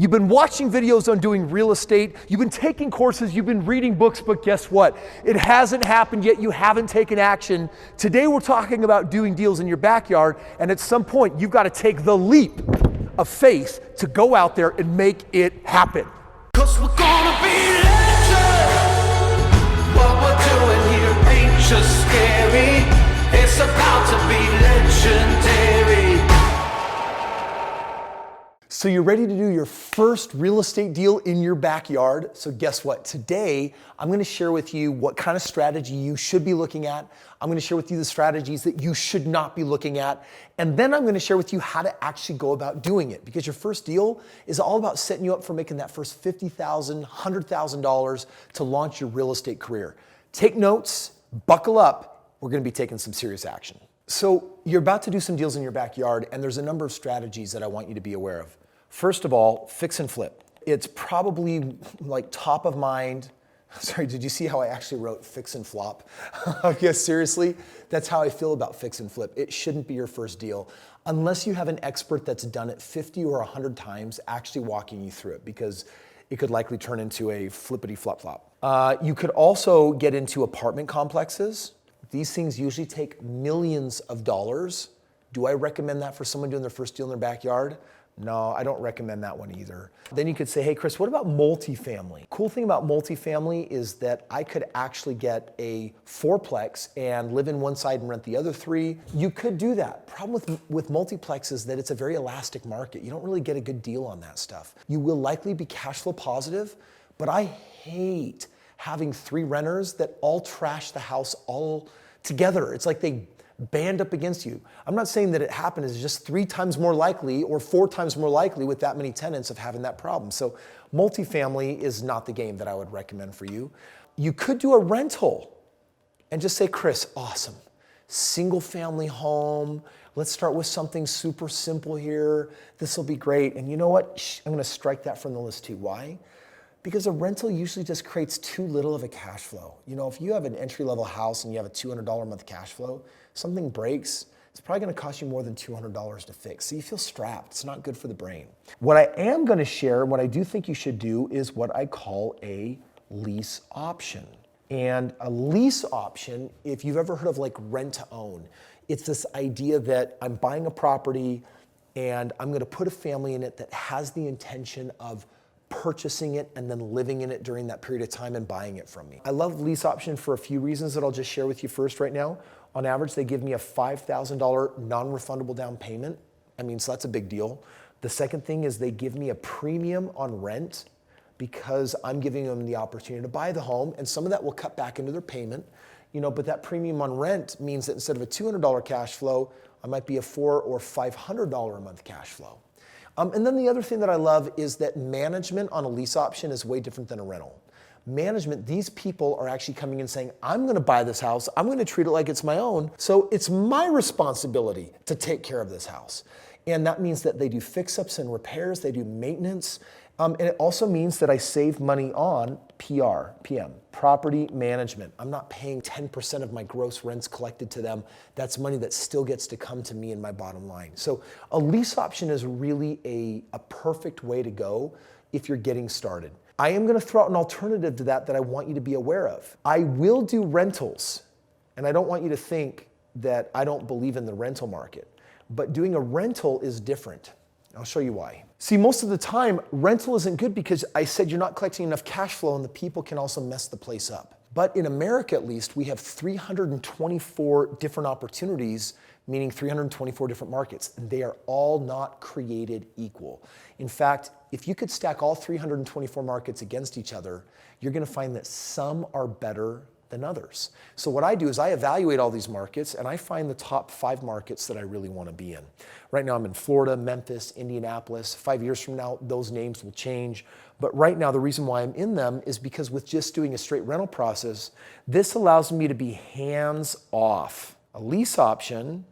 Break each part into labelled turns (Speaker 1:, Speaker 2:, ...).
Speaker 1: You've been watching videos on doing real estate. You've been taking courses. You've been reading books, but guess what? It hasn't happened yet. You haven't taken action. Today we're talking about doing deals in your backyard, and at some point you've got to take the leap of faith to go out there and make it happen.
Speaker 2: 'Cause we're gonna be legends. What we're doing here ain't just scary. It's about to be legendary.
Speaker 1: So you're ready to do your first real estate deal in your backyard. So guess what? Today, I'm going to share with you what kind of strategy you should be looking at. I'm going to share with you the strategies that you should not be looking at. And then I'm going to share with you how to actually go about doing it, because your first deal is all about setting you up for making that first $50,000, $100,000 to launch your real estate career. Take notes, buckle up. We're going to be taking some serious action. So you're about to do some deals in your backyard, and there's a number of strategies that I want you to be aware of. First of all, fix and flip. It's probably like top of mind. Sorry, did you see how I actually wrote fix and flop? Okay, seriously, that's how I feel about fix and flip. It shouldn't be your first deal unless you have an expert that's done it 50 or 100 times actually walking you through it, because it could likely turn into a flippity flop flop. You could also get into apartment complexes. These things usually take millions of dollars. Do I recommend that for someone doing their first deal in their backyard? No, I don't recommend that one either. Then you could say, hey, Kris, what about multifamily? Cool thing about multifamily is that I could actually get a fourplex and live in one side and rent the other three. You could do that. Problem with multiplex is that it's a very elastic market. You don't really get a good deal on that stuff. You will likely be cash flow positive, but I hate having 3 renters that all trash the house all together. It's like they band up against you. I'm not saying that it happened. It's just 3 times more likely or 4 times more likely with that many tenants of having that problem. So multifamily is not the game that I would recommend for you. You could do a rental and just say, Kris, awesome. Single family home. Let's start with something super simple here. This will be great. And you know what? I'm going to strike that from the list too. Why? Because a rental usually just creates too little of a cash flow. You know, if you have an entry-level house and you have a $200 a month cash flow, something breaks, it's probably gonna cost you more than $200 to fix. So you feel strapped. It's not good for the brain. What I am gonna share, what I do think you should do, is what I call a lease option. And a lease option, if you've ever heard of like rent to own, it's this idea that I'm buying a property and I'm gonna put a family in it that has the intention of purchasing it and then living in it during that period of time and buying it from me. I love lease option for a few reasons that I'll just share with you first right now. On average, they give me a $5,000 non-refundable down payment. So that's a big deal. The second thing is they give me a premium on rent because I'm giving them the opportunity to buy the home, and some of that will cut back into their payment. But that premium on rent means that instead of a $200 cash flow, I might be a $400 or $500 a month cash flow. And then the other thing that I love is that management on a lease option is way different than a rental. Management, these people are actually coming in saying, I'm gonna buy this house, I'm gonna treat it like it's my own, so it's my responsibility to take care of this house. And that means that they do fix-ups and repairs, they do maintenance, and it also means that I save money on PM, property management. I'm not paying 10% of my gross rents collected to them. That's money that still gets to come to me in my bottom line. So a lease option is really a perfect way to go if you're getting started. I am gonna throw out an alternative to that I want you to be aware of. I will do rentals, and I don't want you to think that I don't believe in the rental market, but doing a rental is different. I'll show you why. See, most of the time, rental isn't good because I said you're not collecting enough cash flow and the people can also mess the place up. But in America, at least, we have 324 different opportunities, meaning 324 different markets, and they are all not created equal. In fact, if you could stack all 324 markets against each other, you're gonna find that some are better than others. So what I do is I evaluate all these markets and I find the top 5 markets that I really want to be in. Right now I'm in Florida, Memphis, Indianapolis. 5 years from now, those names will change. But right now, the reason why I'm in them is because with just doing a straight rental process, this allows me to be hands off. A lease option,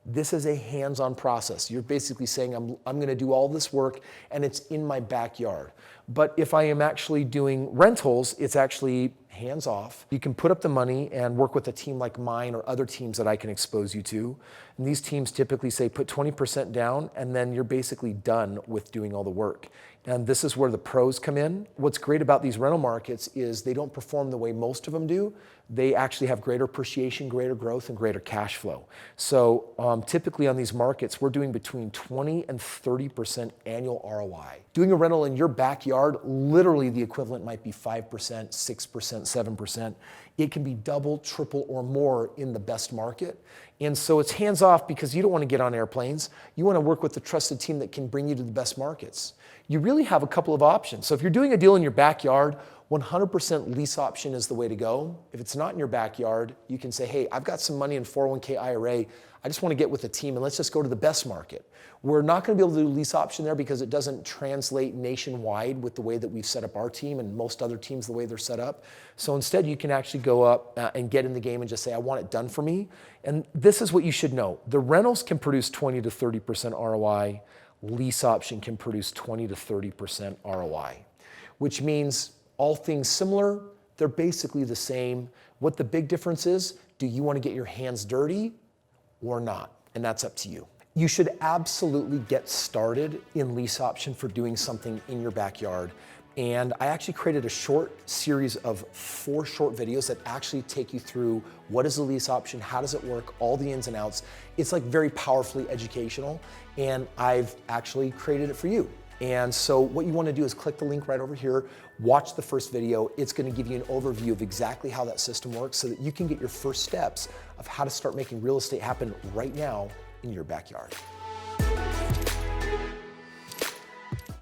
Speaker 1: this is a hands-on process. You're basically saying, I'm gonna do all this work and it's in my backyard. But if I am actually doing rentals, it's actually hands off. You can put up the money and work with a team like mine or other teams that I can expose you to. And these teams typically say put 20% down and then you're basically done with doing all the work. And this is where the pros come in. What's great about these rental markets is they don't perform the way most of them do. They actually have greater appreciation, greater growth, and greater cash flow. So typically on these markets, we're doing between 20 and 30% annual ROI. Doing a rental in your backyard, literally the equivalent might be 5%, 6%, 7%. It can be double, triple, or more in the best market. And so it's hands off because you don't want to get on airplanes. You want to work with the trusted team that can bring you to the best markets. You really have a couple of options. So if you're doing a deal in your backyard, 100% lease option is the way to go. If it's not in your backyard, you can say, hey, I've got some money in 401k IRA. I just want to get with the team and let's just go to the best market. We're not going to be able to do lease option there because it doesn't translate nationwide with the way that we've set up our team and most other teams the way they're set up. So instead, you can actually go up and get in the game and just say, I want it done for me. And this is what you should know. The rentals can produce 20 to 30% ROI. Lease option can produce 20 to 30% ROI, which means all things similar, they're basically the same. What the big difference is, do you want to get your hands dirty or not? And that's up to you. You should absolutely get started in lease option for doing something in your backyard. And I actually created a short series of 4 short videos that actually take you through what is a lease option, how does it work, all the ins and outs. It's like very powerfully educational, and I've actually created it for you. And so what you want to do is click the link right over here, watch the first video. It's going to give you an overview of exactly how that system works so that you can get your first steps of how to start making real estate happen right now in your backyard.